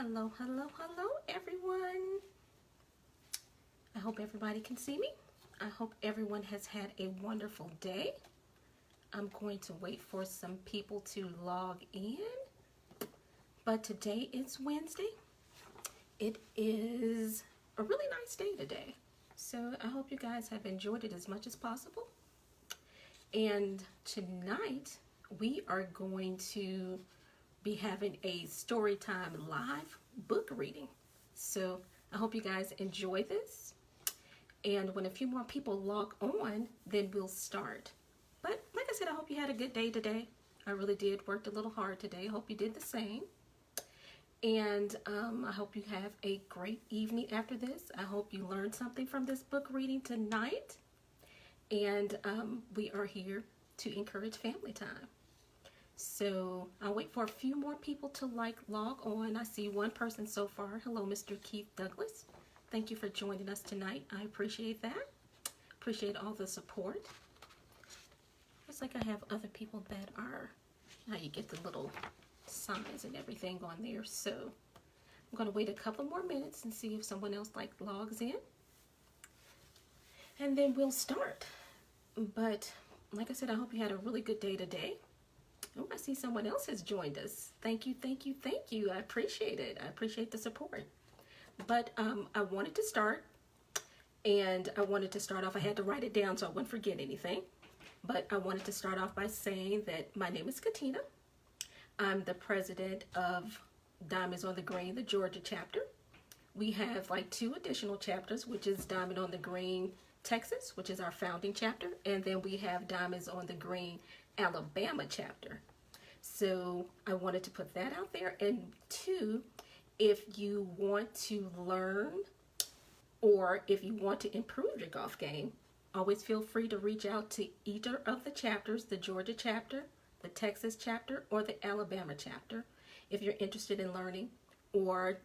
Hello, hello, hello, everyone. I hope everybody can see me. I hope everyone has had a wonderful day. I'm going to wait for some people to log in. But today is Wednesday. It is a really nice day today. So I hope you guys have enjoyed it as much as possible. And tonight we are going to be having a Storytime live book reading. So I hope you guys enjoy this. And when a few more people log on, then we'll start. But like I said, I hope you had a good day today. I really did. Worked a little hard today. I hope you did the same. And I hope you have a great evening after this. I hope you learned something from this book reading tonight. And we are here to encourage family time. So I'll wait for a few more people to log on. I see one person so far. Hello, Mr. Keith Douglas. Thank you for joining us tonight. I appreciate that. Appreciate all the support. Looks like I have other people that are, now you get the little signs and everything on there. So I'm going to wait a couple more minutes and see if someone else logs in. And then we'll start. But like I said, I hope you had a really good day today. Oh, I see someone else has joined us. Thank you, thank you, thank you. I appreciate it. I appreciate the support. But I wanted to start, and I wanted to start off. I had to write it down so I wouldn't forget anything. But I wanted to start off by saying that my name is Katina. I'm the president of Diamonds on the Green, the Georgia chapter. We have 2 additional chapters, which is Diamond on the Green, Texas, which is our founding chapter. And then we have Diamonds on the Green, Alabama chapter. So I wanted to put that out there. And 2, if you want to learn or if you want to improve your golf game, always feel free to reach out to either of the chapters, the Georgia chapter, the Texas chapter, or the Alabama chapter, if you're interested in learning or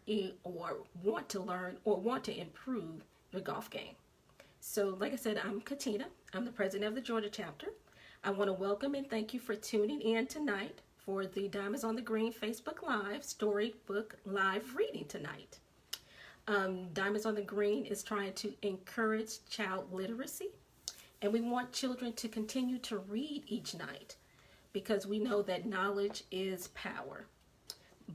want to learn or want to improve your golf game. So like I said, I'm Katina. I'm the president of the Georgia chapter. I want to welcome and thank you for tuning in tonight for the Diamonds on the Green Facebook Live Storybook Live reading tonight. Diamonds on the Green is trying to encourage child literacy, and we want children to continue to read each night because we know that knowledge is power.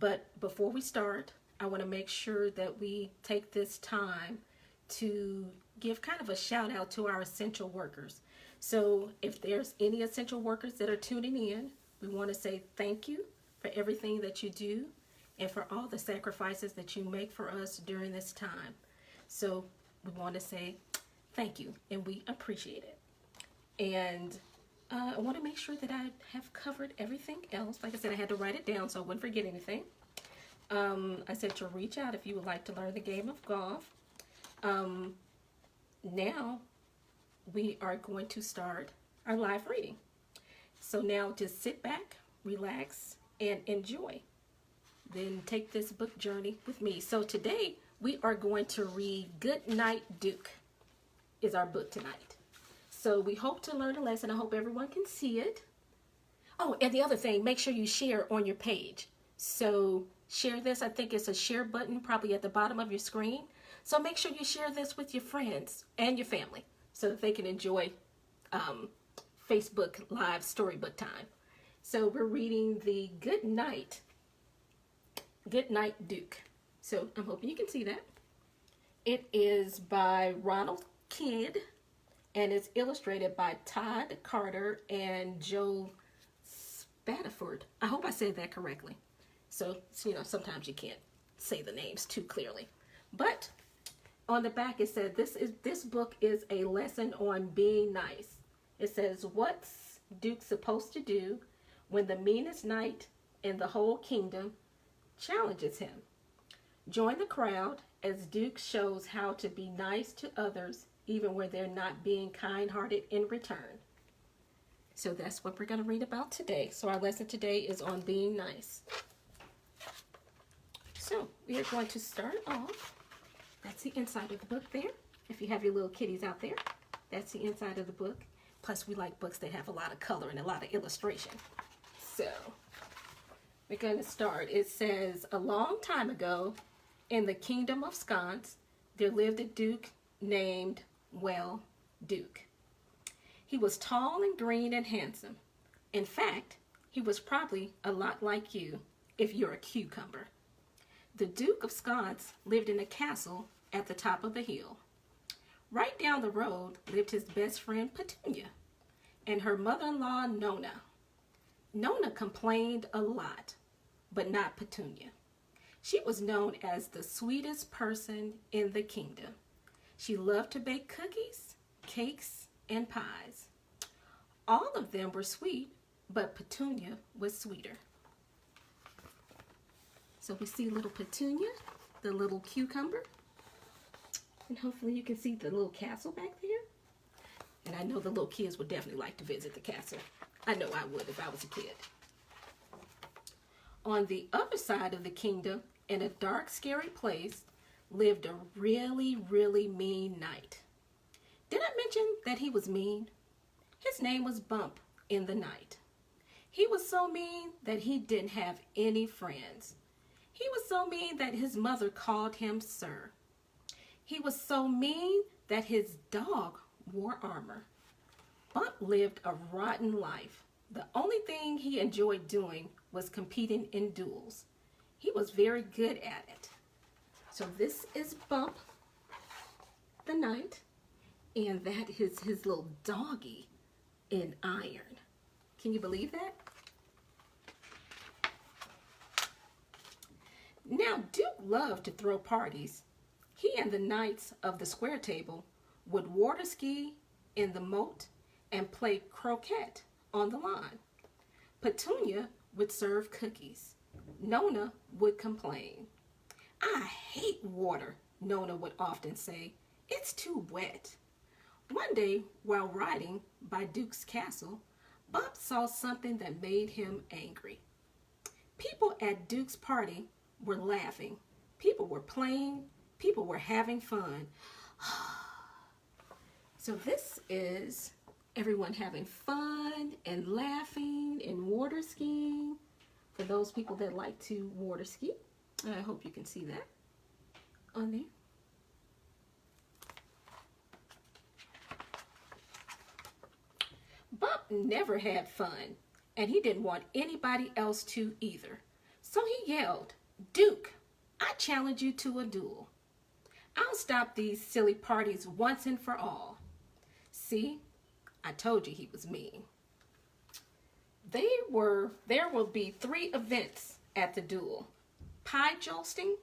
But before we start, I want to make sure that we take this time to give kind of a shout out to our essential workers. So if there's any essential workers that are tuning in, we want to say thank you for everything that you do and for all the sacrifices that you make for us during this time. So we want to say thank you and we appreciate it. And I want to make sure that I have covered everything else. Like I said, I had to write it down so I wouldn't forget anything. I said to reach out if you would like to learn the game of golf. Now we are going to start our live reading. So now just sit back, relax, and enjoy. Then take this book journey with me. So today we are going to read Good Night, Duke is our book tonight. So we hope to learn a lesson. I hope everyone can see it. Oh, and the other thing, make sure you share on your page. So share this. I think it's a share button probably at the bottom of your screen. So make sure you share this with your friends and your family so that they can enjoy Facebook Live Storybook Time. So we're reading the Good Night Duke. So I'm hoping you can see that. It is by Ronald Kidd and it's illustrated by Todd Carter and Joe Spataford. I hope I said that correctly. So, sometimes you can't say the names too clearly. But on the back it said this book is a lesson on being nice. It says, what's Duke supposed to do when the meanest knight in the whole kingdom challenges him? Join the crowd as Duke shows how to be nice to others even when they're not being kind-hearted in return. So that's what we're going to read about today. So our lesson today is on being nice. So we are going to start off. That's the inside of the book there. If you have your little kitties out there, that's the inside of the book. Plus we like books that have a lot of color and a lot of illustration. So We're going to start. It says, a long time ago, in the kingdom of Sconce, there lived a duke named, well, Duke. He was tall and green and handsome. In fact, he was probably a lot like you, if you're a cucumber. The Duke of Sconce lived in a castle at the top of a hill. Right down the road lived his best friend Petunia and her mother-in-law Nona. Nona complained a lot, but not Petunia. She was known as the sweetest person in the kingdom. She loved to bake cookies, cakes, and pies. All of them were sweet, but Petunia was sweeter. So we see little Petunia, the little cucumber. And hopefully you can see the little castle back there. And I know the little kids would definitely like to visit the castle. I know I would if I was a kid. On the other side of the kingdom, in a dark, scary place, lived a really, really mean knight. Did I mention that he was mean? His name was Bump in the Night. He was so mean that he didn't have any friends. He was so mean that his mother called him Sir. He was so mean that his dog wore armor. Bump lived a rotten life. The only thing he enjoyed doing was competing in duels. He was very good at it. So this is Bump the Knight, and that is his little doggy in iron. Can you believe that? Now, Duke loved to throw parties. He and the knights of the square table would water ski in the moat and play croquet on the lawn. Petunia would serve cookies. Nona would complain. I hate water, Nona would often say. It's too wet. One day, while riding by Duke's castle, Bump saw something that made him angry. People at Duke's party were laughing. People were playing. People were having fun. So this is everyone having fun and laughing and water skiing. For those people that like to water ski, I hope you can see that on there. Bump never had fun, and he didn't want anybody else to either. So he yelled, Duke, I challenge you to a duel. I'll stop these silly parties once and for all. See, I told you he was mean. There will be 3 events at the duel. Pie jousting,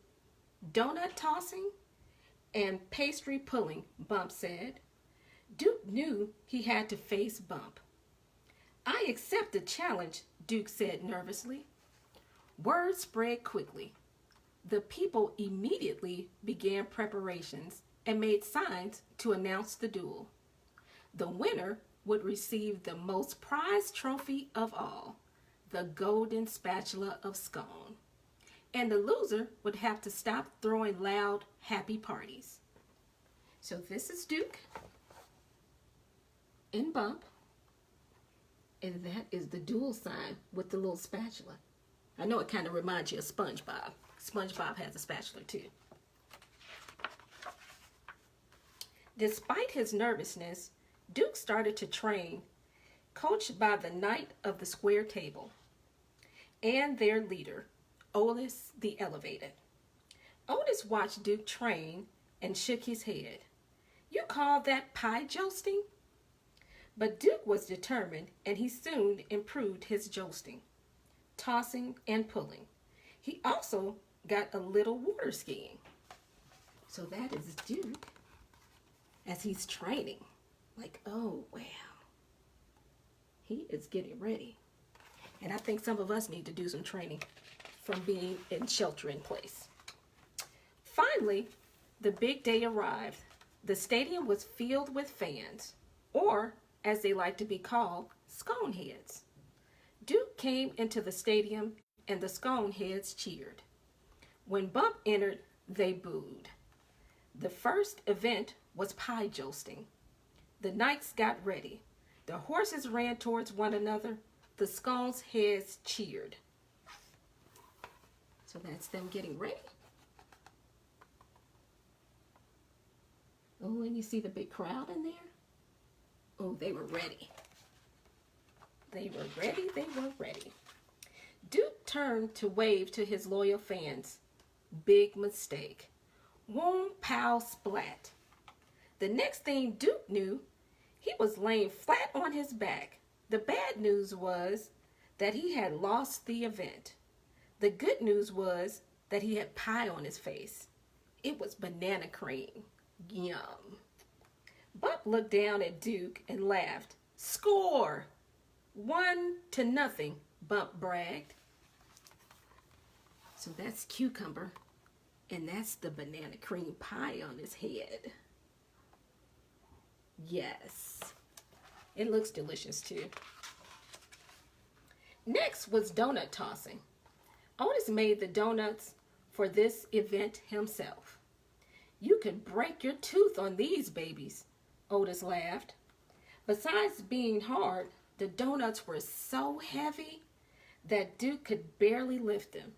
donut tossing, and pastry pulling, Bump said. Duke knew he had to face Bump. I accept the challenge, Duke said nervously. Word spread quickly. The people immediately began preparations and made signs to announce the duel. The winner would receive the most prized trophy of all, the golden spatula of scone. And the loser would have to stop throwing loud, happy parties. So this is Duke and Bump. And that is the duel sign with the little spatula. I know it kind of reminds you of SpongeBob. SpongeBob has a spatula too. Despite his nervousness, Duke started to train, coached by the Knight of the Square Table and their leader, Otis the Elevated. Otis watched Duke train and shook his head. You call that pie jousting? But Duke was determined, and he soon improved his jousting, tossing and pulling. He also got a little water skiing. So that is Duke as he's training. Like, oh, wow. He is getting ready. And I think some of us need to do some training from being in shelter in place. Finally, the big day arrived. The stadium was filled with fans, or as they like to be called, sconeheads. Duke came into the stadium and the sconeheads cheered. When Bump entered, they booed. The first event was pie jousting. The knights got ready. The horses ran towards one another. The sconeheads cheered. So that's them getting ready. Oh, and you see the big crowd in there? Oh, they were ready. They were ready, they were ready. Duke turned to wave to his loyal fans. Big mistake. Whoom, pow, splat. The next thing Duke knew, he was laying flat on his back. The bad news was that he had lost the event. The good news was that he had pie on his face. It was banana cream. Yum. Bump looked down at Duke and laughed. Score! 1-0, Bump bragged. So that's Cucumber, and that's the banana cream pie on his head. Yes, it looks delicious too. Next was donut tossing. Otis made the donuts for this event himself. You could break your tooth on these babies, Otis laughed. Besides being hard, the donuts were so heavy that Duke could barely lift them.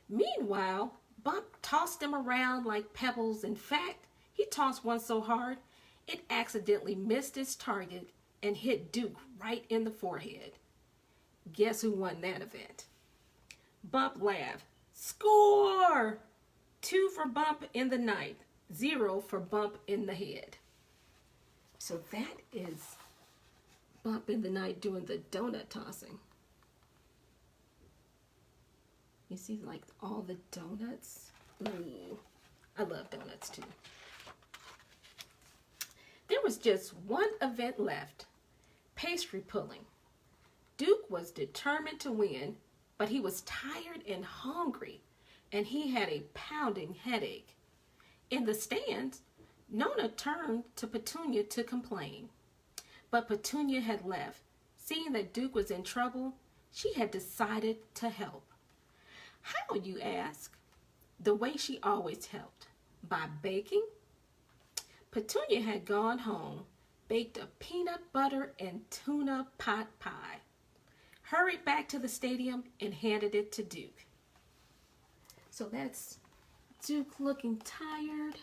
Meanwhile, Bump tossed them around like pebbles. In fact, he tossed one so hard, it accidentally missed its target and hit Duke right in the forehead. Guess who won that event? Bump laughed. Score! 2 for Bump in the night, 0 for Bump in the head. So that is Bump in the night doing the donut tossing. You see, like, all the donuts. Ooh, I love donuts too. There was just one event left, pastry pulling. Duke was determined to win, but he was tired and hungry, and he had a pounding headache. In the stands, Nona turned to Petunia to complain. But Petunia had left. Seeing that Duke was in trouble, she had decided to help. How, you ask? The way she always helped. By baking? Petunia had gone home, baked a peanut butter and tuna pot pie, hurried back to the stadium, and handed it to Duke. So that's Duke looking tired,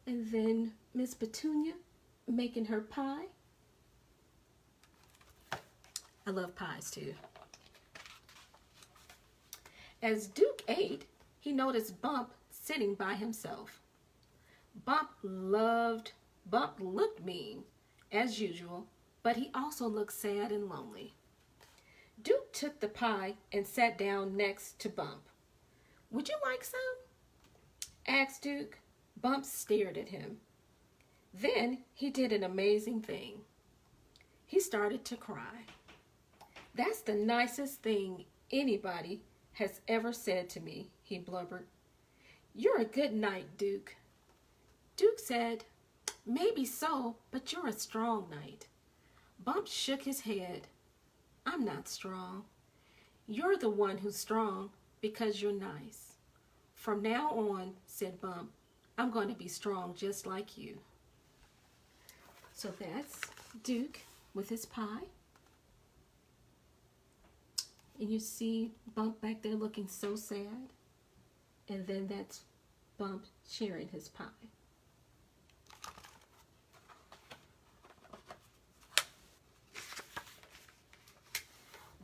and then Miss Petunia making her pie. I love pies too. As Duke ate, he noticed Bump sitting by himself. Bump looked mean, as usual, but he also looked sad and lonely. Duke took the pie and sat down next to Bump. Would you like some? Asked Duke. Bump stared at him. Then he did an amazing thing. He started to cry. That's the nicest thing anybody has ever said to me, he blubbered. You're a good knight, Duke. Duke said, maybe so, but you're a strong knight. Bump shook his head. I'm not strong. You're the one who's strong because you're nice. From now on, said Bump, I'm going to be strong just like you. So that's Duke with his pie. And you see Bump back there looking so sad. And then that's Bump sharing his pie.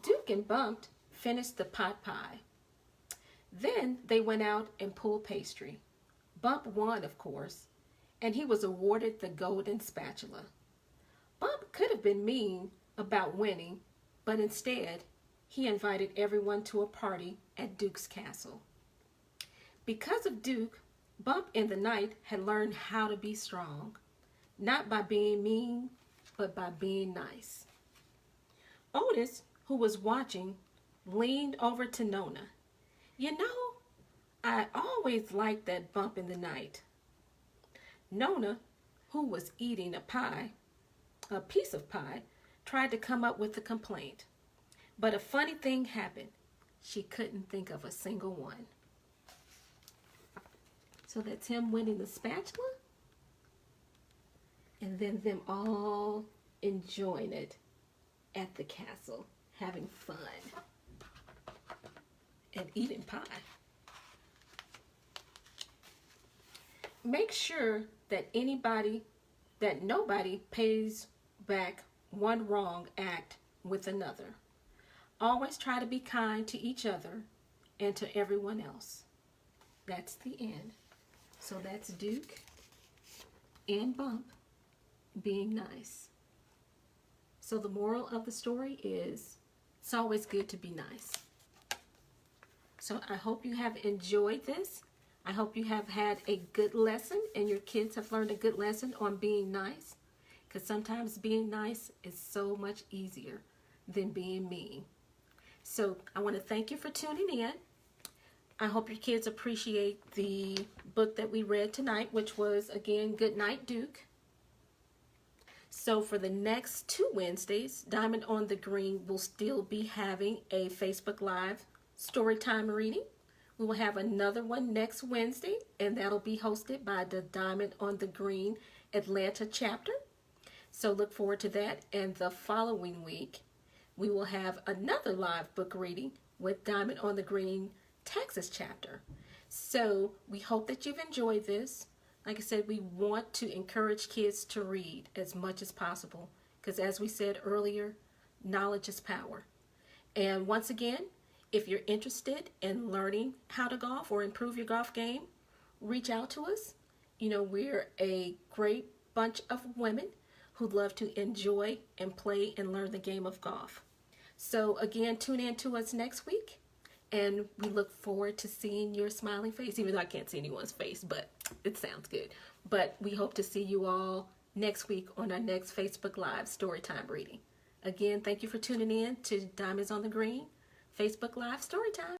Duke and Bump finished the pot pie. Then they went out and pulled pastry. Bump won, of course, and he was awarded the golden spatula. Bump could have been mean about winning, but instead, he invited everyone to a party at Duke's castle. Because of Duke, Bump in the night had learned how to be strong, not by being mean, but by being nice. Otis, who was watching, leaned over to Nona. You know, I always liked that Bump in the night. Nona, who was eating a piece of pie, tried to come up with a complaint. But a funny thing happened. She couldn't think of a single one. So that's him winning the spatula. And then them all enjoying it at the castle, having fun. and eating pie. Make sure that nobody pays back one wrong act with another. Always try to be kind to each other and to everyone else. That's the end. So that's Duke and Bump being nice. So the moral of the story is it's always good to be nice. So I hope you have enjoyed this. I hope you have had a good lesson and your kids have learned a good lesson on being nice. Because sometimes being nice is so much easier than being mean. So I want to thank you for tuning in. I hope your kids appreciate the book that we read tonight, which was, again, Good Night, Duke. So for the next 2 Wednesdays, Diamond on the Green will still be having a Facebook Live storytime reading. We will have another one next Wednesday, and that'll be hosted by the Diamond on the Green Atlanta chapter. So look forward to that. And the following week, we will have another live book reading with Diamond on the Green Texas chapter. So we hope that you've enjoyed this. Like I said, we want to encourage kids to read as much as possible because, as we said earlier, knowledge is power. And once again, if you're interested in learning how to golf or improve your golf game, reach out to us. You know, we're a great bunch of women who love to enjoy and play and learn the game of golf. So again, tune in to us next week, and we look forward to seeing your smiling face, even though I can't see anyone's face, but it sounds good. But we hope to see you all next week on our next Facebook Live Storytime reading. Again, thank you for tuning in to Diamonds on the Green Facebook Live Storytime.